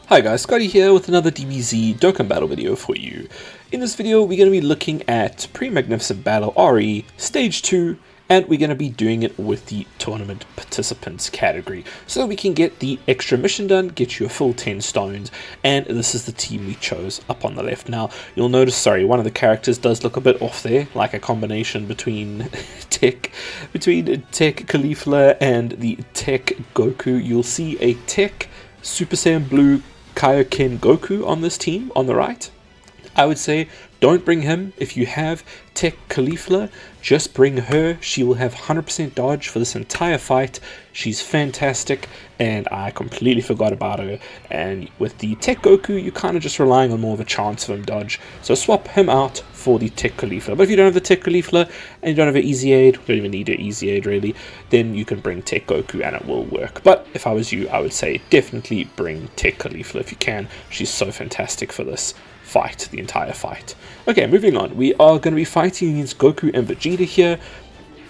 Hi guys, Scotty here with another DBZ Dokkan battle video for you. In this video we're going to be looking at Pre-Magnificent Battle RE Stage 2, and we're going to be doing it with the Tournament Participants category, so that we can get the extra mission done, get you a full 10 stones, and this is the team we chose up on the left. Now, you'll notice, one of the characters does look a bit off there, like a combination between Tech Caulifla and the Tech Goku. You'll see a Tech Super Saiyan Blue Kaioken Goku on this team on the right. I would say don't bring him. If you have Tech Caulifla, just bring her. She will have 100% dodge for this entire fight. She's fantastic, and I completely forgot about her. And with the Tech Goku, you're kind of just relying on more of a chance of him dodge. So swap him out for the Tech Caulifla. But if you don't have the Tech Caulifla and you don't have an Easy Aid, don't even need an Easy Aid really, then you can bring Tech Goku and it will work. But if I was you, I would say definitely bring Tech Caulifla if you can. She's so fantastic for this fight, the entire fight. Okay, moving on. We are going to be fighting against Goku and Vegeta here.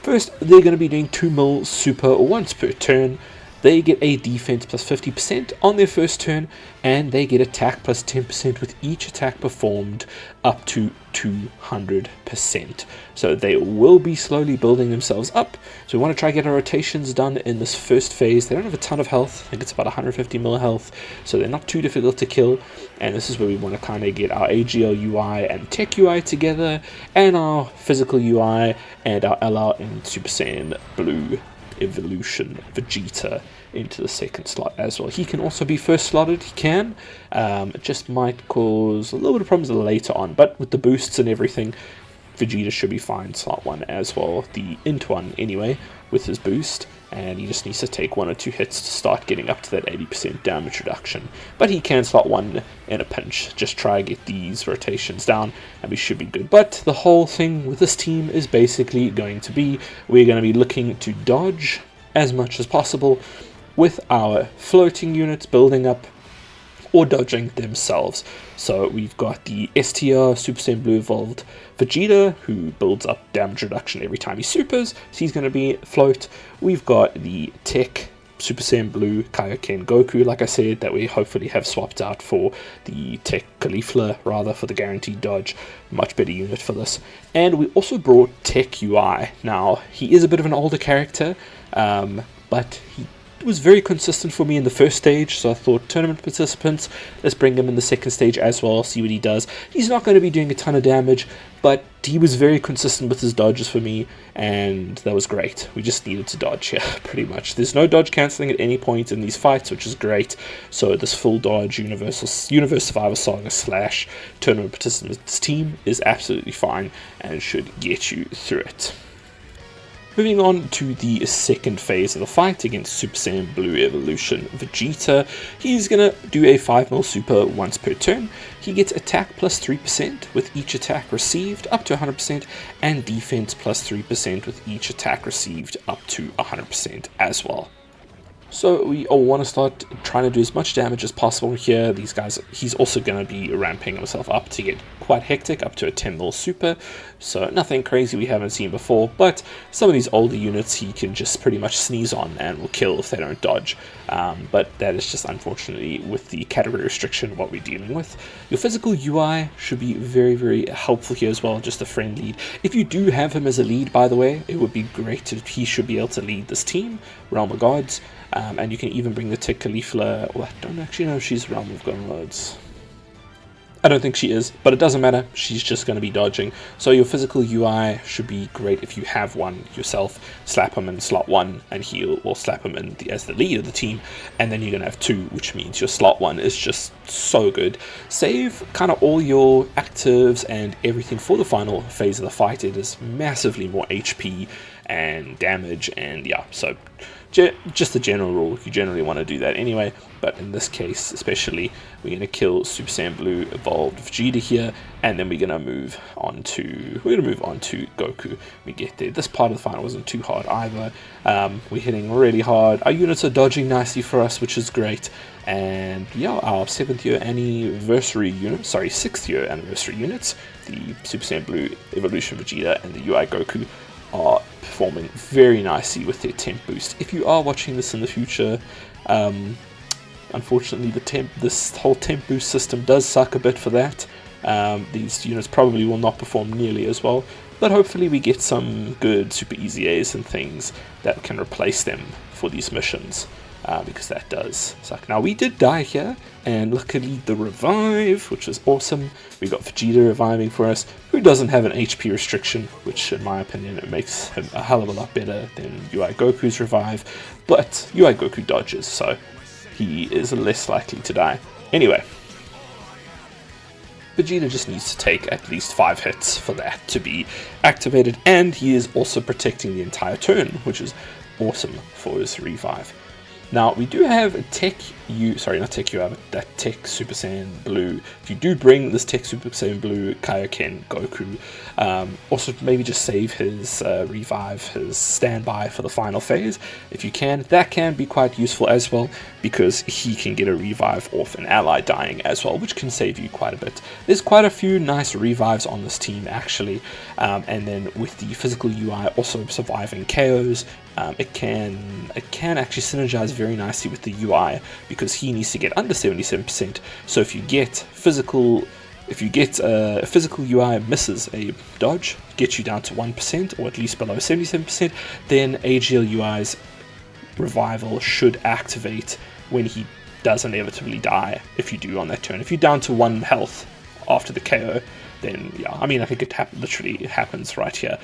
First, they're going to be doing 2 mil super once per turn. They get a defense plus 50% on their first turn, and they get attack plus 10% with each attack performed up to 200%. So they will be slowly building themselves up. So we want to try to get our rotations done in this first phase. They don't have a ton of health. I think it's about 150 mil health, so they're not too difficult to kill. And this is where we want to kind of get our AGL UI and Tech UI together, and our physical UI and our LR and Super Saiyan Blue Evolution Vegeta into the second slot as well. He can also be first slotted, he can. It just might cause a little bit of problems later on, but with the boosts and everything, Vegeta should be fine slot 1 as well, the int 1 anyway, with his boost, and he just needs to take 1 or 2 hits to start getting up to that 80% damage reduction. But he can slot 1 in a pinch. Just try to get these rotations down and we should be good. But the whole thing with this team is basically going to be, we're going to be looking to dodge as much as possible with our floating units building up or dodging themselves. So we've got the STR Super Saiyan Blue Evolved Vegeta, who builds up damage reduction every time he supers, so he's going to be float. We've got the Tech Super Saiyan Blue Kaioken Goku, like I said, that we hopefully have swapped out for the Tech Caulifla, rather, for the guaranteed dodge. Much better unit for this. And we also brought Tech UI. Now, he is a bit of an older character, but he was very consistent for me in the first stage, so I thought tournament participants, let's bring him in the second stage as well, see what he does. He's not going to be doing a ton of damage, but he was very consistent with his dodges for me, and that was great. We just needed to dodge here, pretty much. There's no dodge cancelling at any point in these fights, which is great. So this full dodge Universe Survivor Saga / tournament participants team is absolutely fine and should get you through it. Moving on to the second phase of the fight against Super Saiyan Blue Evolution Vegeta. He's going to do a 5 mil super once per turn. He gets attack plus 3% with each attack received up to 100%, and defense plus 3% with each attack received up to 100% as well. So we all want to start trying to do as much damage as possible here. These guys, he's also going to be ramping himself up to get quite hectic, up to a 10 mil super. So nothing crazy we haven't seen before, but some of these older units he can just pretty much sneeze on and will kill if they don't dodge. But that is just unfortunately with the category restriction what we're dealing with. Your physical UI should be very, very helpful here as well, just a friend lead. If you do have him as a lead, by the way, it would be great if he should be able to lead this team, Realm of Gods. And you can even bring the Tech Caulifla. Well, I don't actually know if she's Realm of Gods. I don't think she is, but it doesn't matter. She's just going to be dodging. So your physical UI should be great if you have one yourself. Slap him in slot 1 and heal, or slap him in as the lead of the team. And then you're going to have 2, which means your slot 1 is just so good. Save kind of all your actives and everything for the final phase of the fight. It is massively more HP and damage, and yeah, so just the general rule, you generally want to do that anyway, but in this case especially, we're going to kill Super Saiyan Blue Evolved Vegeta here, and then we're going to move on to Goku. We get there. This part of the final wasn't too hard either. We're hitting really hard. Our units are dodging nicely for us, which is great. And yeah, our 6th year anniversary units, the Super Saiyan Blue Evolution Vegeta and the UI Goku, are performing very nicely with their temp boost. If you are watching this in the future, Unfortunately, this whole temp boost system does suck a bit for that. These units probably will not perform nearly as well, but hopefully we get some good super easy A's and things that can replace them for these missions, because that does suck. Now, we did die here, and luckily the revive, which is awesome. We got Vegeta reviving for us, who doesn't have an HP restriction, which in my opinion it makes him a hell of a lot better than UI Goku's revive, but UI Goku dodges, so he is less likely to die. Anyway, Vegeta just needs to take at least 5 hits for that to be activated, and he is also protecting the entire turn, which is awesome for his revive. Now, we do have a Tech that Tech Super Saiyan Blue. If you do bring this Tech Super Saiyan Blue Kaioken Goku, also maybe just save his revive, his standby for the final phase. If you can, that can be quite useful as well, because he can get a revive off an ally dying as well, which can save you quite a bit. There's quite a few nice revives on this team actually, and then with the physical UI also surviving KOs, it can actually synergize very nicely with the UI, because he needs to get under 77%. So if you get a physical UI misses a dodge, gets you down to 1% or at least below 77%, then AGL UI's revival should activate when he does inevitably die, if you do on that turn. If you're down to 1 health after the KO, then yeah, I mean, I think it literally happens right here.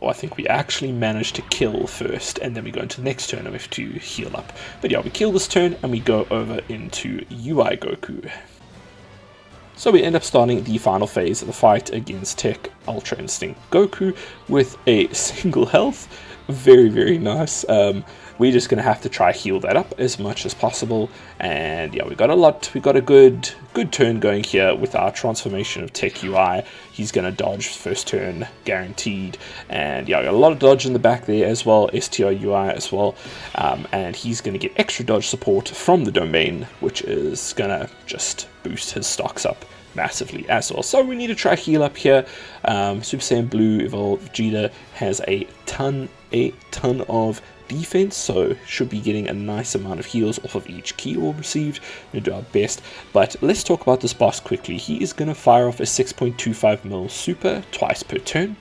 Or I think we actually managed to kill first, and then we go into the next turn and we have to heal up. But yeah, we kill this turn and we go over into UI Goku. So we end up starting the final phase of the fight against Tech Ultra Instinct Goku with a single health. Very, very nice. We're just going to have to try heal that up as much as possible. And yeah, we got a good turn going here with our transformation of Tech UI. He's going to dodge first turn, guaranteed. And yeah, got a lot of dodge in the back there as well, STR UI as well. And he's going to get extra dodge support from the domain, which is going to just boost his stocks up massively as well. So we need to try heal up here. Super Saiyan Blue Evolved Vegeta has a ton of defense, so should be getting a nice amount of heals off of each key orb received. We're going to do our best, but let's talk about this boss quickly. He is going to fire off a 6.25 mil super twice per turn.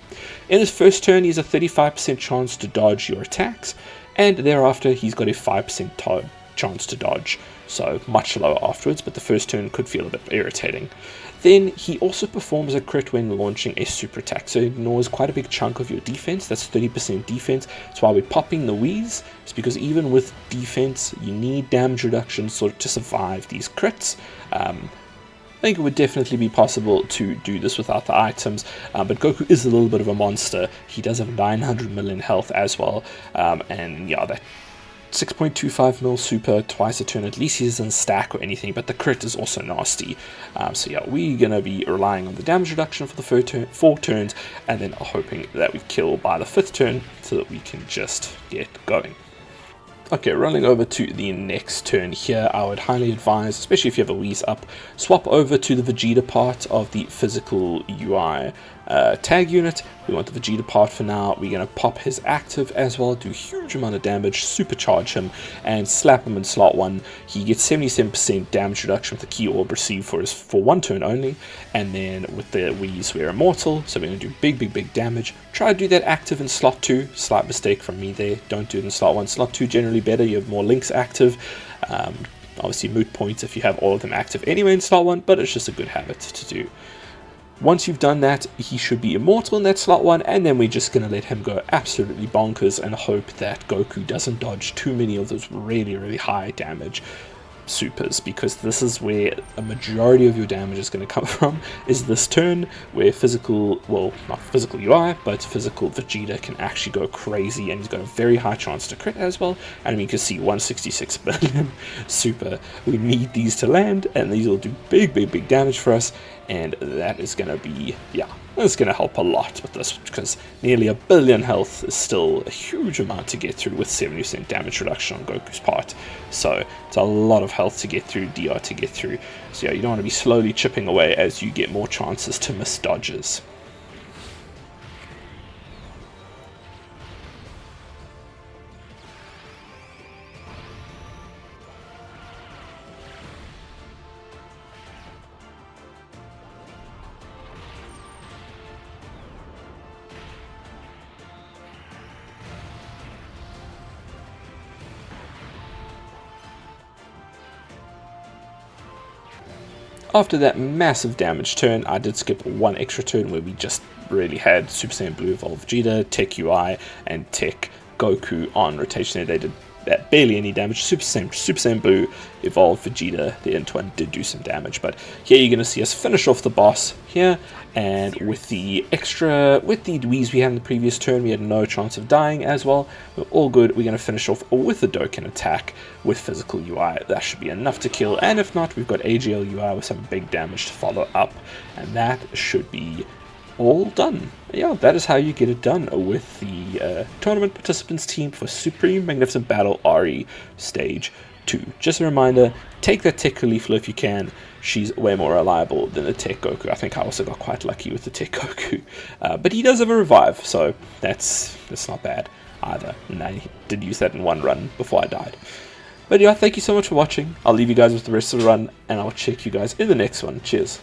In his first turn, he has a 35% chance to dodge your attacks, and thereafter he's got a 5% chance to dodge, so much lower afterwards, but the first turn could feel a bit irritating. Then he also performs a crit when launching a super attack, so it ignores quite a big chunk of your defense. That's 30% defense. That's why we're popping the Wheeze. It's because even with defense, you need damage reduction sort of to survive these crits. I think it would definitely be possible to do this without the items, but Goku is a little bit of a monster. He does have 900 million health as well, and yeah, that 6.25 mil super twice a turn, at least he doesn't stack or anything, but the crit is also nasty. So yeah, we're going to be relying on the damage reduction for the 4 turns, and then hoping that we kill by the 5th turn so that we can just get going. Okay, rolling over to the next turn here, I would highly advise, especially if you have a Wheeze up, swap over to the Vegeta part of the physical UI tag unit. We want the Vegeta part for now. We're going to pop his active as well, do a huge amount of damage, supercharge him, and slap him in slot 1. He gets 77% damage reduction with the key orb received for 1 turn only, and then with the Wheeze we're immortal, so we're going to do big damage. Try to do that active in slot 2. Slight mistake from me there. Don't do it in slot 1. Slot 2 generally better. You have more links active. Obviously moot points if you have all of them active anyway in slot 1, but it's just a good habit to do. Once you've done that, he should be immortal in that slot 1, and then we're just going to let him go absolutely bonkers and hope that Goku doesn't dodge too many of those really high damage supers, because this is where a majority of your damage is going to come from, is this turn where physical, well, not physical UI, but physical Vegeta can actually go crazy, and he's got a very high chance to crit as well. And you can see 166 billion super. We need these to land, and these will do big damage for us, and that is going to be, yeah, it's going to help a lot with this, because nearly 1 billion health is still a huge amount to get through with 70% damage reduction on Goku's part. So it's a lot of health to get through, DR to get through. So yeah, you don't want to be slowly chipping away as you get more chances to miss dodges. After that massive damage turn, I did skip one extra turn where we just really had Super Saiyan Blue evolve Vegeta, Tech UI, and Tech Goku on rotation. They did that barely any damage. Super Saiyan Blue evolved Vegeta. The Int one did do some damage, but here you're going to see us finish off the boss here. And with the Dweez we had in the previous turn, we had no chance of dying as well. We're all good. We're going to finish off with the Dokkan attack with physical UI. That should be enough to kill. And if not, we've got AGL UI with some big damage to follow up. And that should be all done. Yeah, that is how you get it done with the tournament participants team for Supreme Magnificent Battle RE Stage 2. Just a reminder, take that Tech Caulifla if you can. She's way more reliable than the Tech Goku. I think I also got quite lucky with the Tech Goku. But he does have a revive, so that's not bad either. And I did use that in one run before I died. But yeah, thank you so much for watching. I'll leave you guys with the rest of the run, and I'll check you guys in the next one. Cheers.